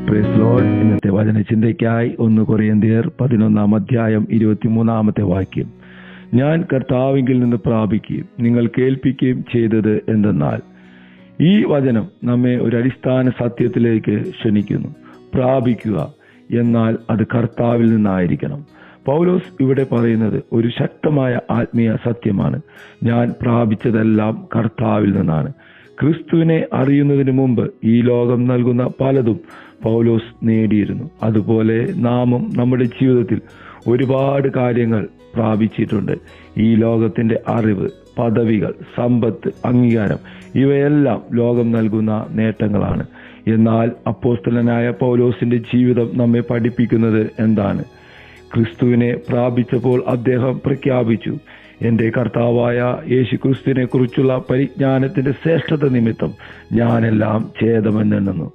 Praise Lord. ഇന്നത്തെ വചനചിന്തയ്ക്കായി 1 കൊരിന്ത്യർ 11 23 വാക്യം. ഞാൻ കർത്താവിങ്കിൽ നിന്ന് പ്രാപിക്കുകയും നിങ്ങൾ കേൾപ്പിക്കുകയും ചെയ്തത് എന്തെന്നാൽ. ഈ വചനം നമ്മെ ഒരു അടിസ്ഥാന സത്യത്തിലേക്ക് ക്ഷണിക്കുന്നു. പ്രാപിക്കുക എന്നാൽ അത് കർത്താവിൽ നിന്നായിരിക്കണം. പൗലോസ് ഇവിടെ പറയുന്നത് ഒരു ശക്തമായ ആത്മീയ സത്യമാണ്. ഞാൻ പ്രാപിച്ചതെല്ലാം കർത്താവിൽ നിന്നാണ്. ക്രിസ്തുവിനെ അറിയുന്നതിന് മുമ്പ് ഈ ലോകം നൽകുന്ന പലതും പൗലോസ് നേടിയിരുന്നു. അതുപോലെ നാമും നമ്മുടെ ജീവിതത്തിൽ ഒരുപാട് കാര്യങ്ങൾ പ്രാപിച്ചിട്ടുണ്ട്. ഈ ലോകത്തിന്റെ അറിവ്, പദവികൾ, സമ്പത്ത്, അംഗീകാരം ഇവയെല്ലാം ലോകം നൽകുന്ന നേട്ടങ്ങളാണ്. എന്നാൽ അപ്പോസ്തലനായ പൗലോസിന്റെ ജീവിതം നമ്മെ പഠിപ്പിക്കുന്നത് എന്താണ്? ക്രിസ്തുവിനെ പ്രാപിച്ചപ്പോൾ അദ്ദേഹം പ്രഖ്യാപിച്ചു, എന്റെ കർത്താവായ യേശു ക്രിസ്തുവിനെ കുറിച്ചുള്ള പരിജ്ഞാനത്തിന്റെ ശ്രേഷ്ഠത നിമിത്തം ഞാനെല്ലാം ഛേദമെന്നെണ്ണുന്നു.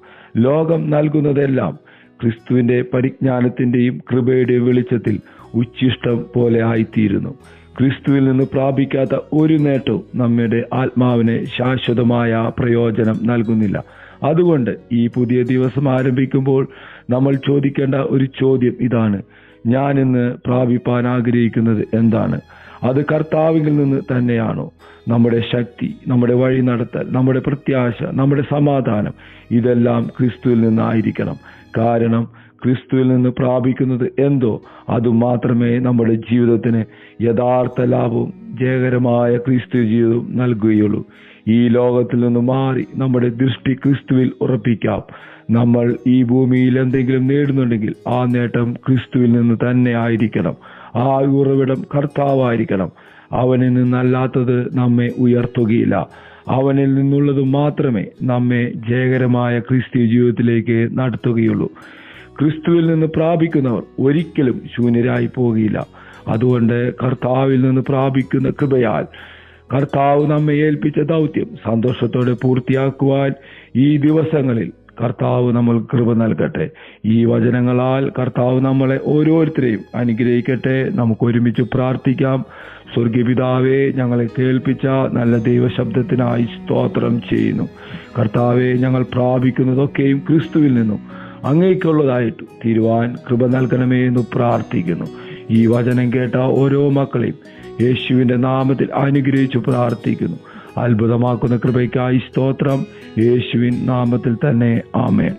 ലോകം നൽകുന്നതെല്ലാം ക്രിസ്തുവിന്റെ പരിജ്ഞാനത്തിന്റെയും കൃപയുടെയും വെളിച്ചത്തിൽ ഉച്ഛിഷ്ടം പോലെ ആയിത്തീരുന്നു. ക്രിസ്തുവിൽ നിന്ന് പ്രാപിക്കാത്ത ഒരു നേട്ടവും നമ്മുടെ ആത്മാവിന് ശാശ്വതമായ പ്രയോജനം നൽകുന്നില്ല. അതുകൊണ്ട് ഈ പുതിയ ദിവസം ആരംഭിക്കുമ്പോൾ നമ്മൾ ചോദിക്കേണ്ട ഒരു ചോദ്യം ഇതാണ്: ഞാൻ ഇന്ന് പ്രാപിപ്പാൻ ആഗ്രഹിക്കുന്നത് എന്താണ്? അത് കർത്താവിൽ നിന്ന് തന്നെയാണോ? നമ്മുടെ ശക്തി, നമ്മുടെ വഴി നടത്തൽ, നമ്മുടെ പ്രത്യാശ, നമ്മുടെ സമാധാനം ഇതെല്ലാം ക്രിസ്തുവിൽ നിന്നായിരിക്കണം. കാരണം ക്രിസ്തുവിൽ നിന്ന് പ്രാപിക്കുന്നത് എന്തോ അതുമാത്രമേ നമ്മുടെ ജീവിതത്തിന് യഥാർത്ഥ ലാഭവും ജയകരമായ ക്രിസ്തു ജീവിതവും നൽകുകയുള്ളൂ. ഈ ലോകത്തിൽ നിന്ന് മാറി നമ്മുടെ ദൃഷ്ടി ക്രിസ്തുവിൽ ഉറപ്പിക്കാം. നമ്മൾ ഈ ഭൂമിയിൽ എന്തെങ്കിലും നേടുന്നുണ്ടെങ്കിൽ ആ നേട്ടം ക്രിസ്തുവിൽ നിന്ന് തന്നെ ആയിരിക്കണം. ആ ഉറവിടം കർത്താവായിരിക്കണം. അവനിൽ നിന്നല്ലാത്തത് നമ്മെ ഉയർത്തുകയില്ല. അവനിൽ നിന്നുള്ളത് മാത്രമേ നമ്മെ ജയകരമായ ക്രിസ്തു ജീവിതത്തിലേക്ക് നടത്തുകയുള്ളൂ. ക്രിസ്തുവിൽ നിന്ന് പ്രാപിക്കുന്നവർ ഒരിക്കലും ശൂന്യരായി പോകുകയില്ല. അതുകൊണ്ട് കർത്താവിൽ നിന്ന് പ്രാപിക്കുന്ന കൃപയാൽ കർത്താവ് നമ്മെ ഏൽപ്പിച്ച ദൗത്യം സന്തോഷത്തോടെ പൂർത്തിയാക്കുവാൻ ഈ ദിവസങ്ങളിൽ കർത്താവ് നമ്മൾ കൃപ നൽകട്ടെ. ഈ വചനങ്ങളാൽ കർത്താവ് നമ്മളെ ഓരോരുത്തരെയും അനുഗ്രഹിക്കട്ടെ. നമുക്ക് ഒരുമിച്ച് പ്രാർത്ഥിക്കാം. സ്വർഗീയപിതാവേ, ഞങ്ങളെ കേൾപ്പിച്ച നല്ല ദൈവശബ്ദത്തിനായി സ്തോത്രം ചെയ്യുന്നു. കർത്താവേ, ഞങ്ങൾ പ്രാപിക്കുന്നതൊക്കെയും ക്രിസ്തുവിൽ നിന്നും അങ്ങേക്കുള്ളതായിട്ട് തീരുവാൻ കൃപ നൽകണമേ എന്ന് പ്രാർത്ഥിക്കുന്നു. ഈ വചനം കേട്ട ഓരോ മക്കളെയും യേശുവിന്റെ നാമത്തിൽ അനുഗ്രഹിച്ചു പ്രാർത്ഥിക്കുന്നു. അത്ഭുതമാക്കുന്ന കൃപയ്ക്കായി സ്തോത്രം. യേശുവിൻ നാമത്തിൽ തന്നെ ആമേൻ.